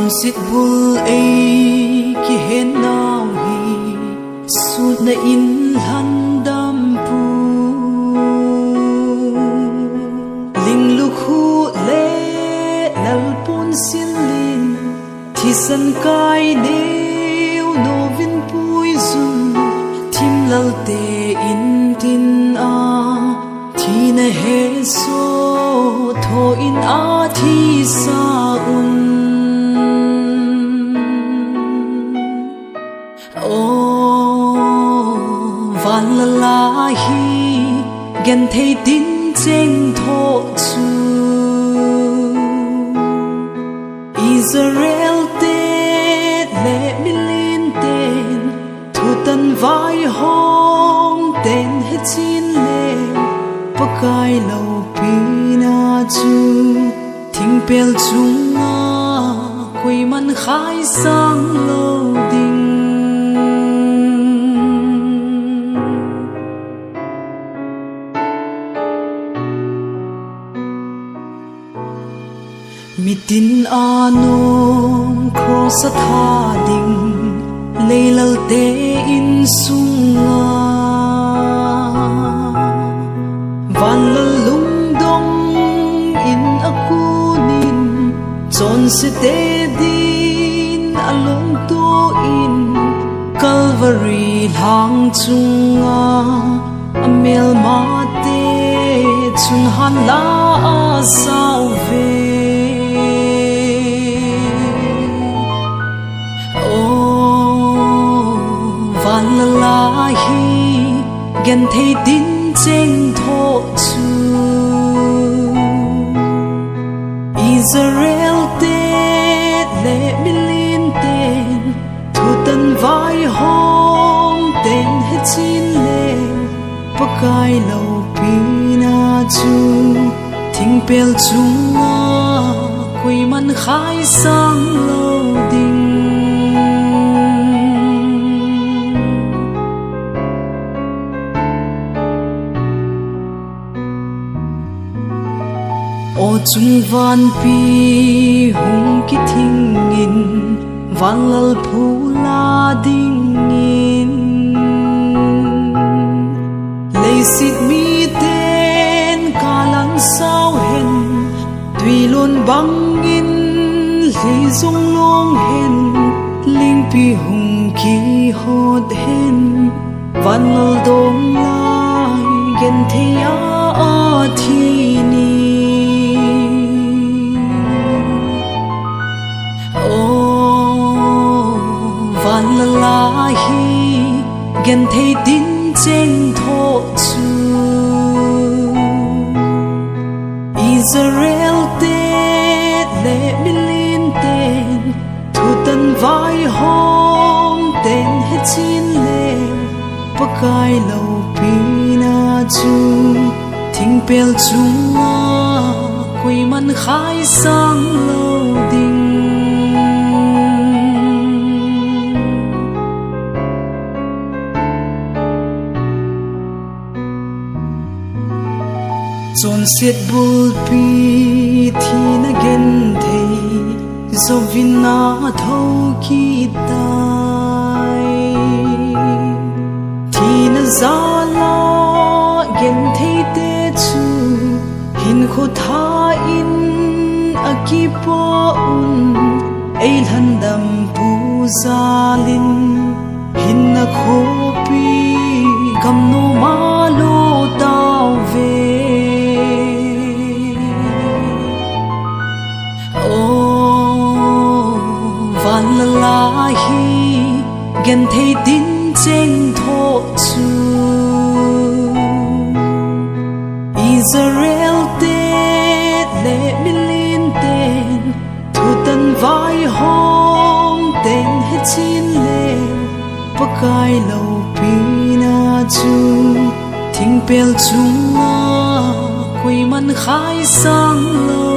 chọn xịt bul ấy ki hen nào hi sut na in han đam pu linh lục hu lệ lal pun xin lin thì sân cai nêu no vin pui zum tim lal te in tin a thì na he so tho in a thi sa un vanlal hi gen thei tin cheng tho chu Israel te le milin ten thu tan vai hong ten he chin le pakai lo pina chu thing pel chung a koi man khai sang lo ding mitin anom cross tha ding leilal te in sunga vanlal lung dong in akunin chon se te din along to in Calvary hang chunga amel mate chun han la sao ve vanlal hi gen thei tin cheng tho chu Israel te le milin ten thu tan vai hong ten he chin le pakai lo pina chu thing pel chunga koi man khai sang lo ding o chung van pi hung ki thing in vanlal phula ding in leisit mi ten kalang sao hen tùy luôn băng in li dung long hen ling pi hung ki hot hen vanlal dom lai gen thea a thi ni vanlal hi gen thei tin cheng tho chu Israel te le milin ten thu tan vai hong ten he chin le pakai lo pina chu thing pel chunga koi man khai sang lo ding chọn xiết bul pi thì na gen thei zo vin na thâu ki tai thì na za la gen thei te chu hin kho tha in akipa un ei han dam pu zalin hin na kho pi kam no ma lo tao ve vanlal hi gen thei tin cheng tho chu Israel te le milin ten thu tan vai hong ten he chin le pakai lo pina chu thing pel chunga koi man khai sang lo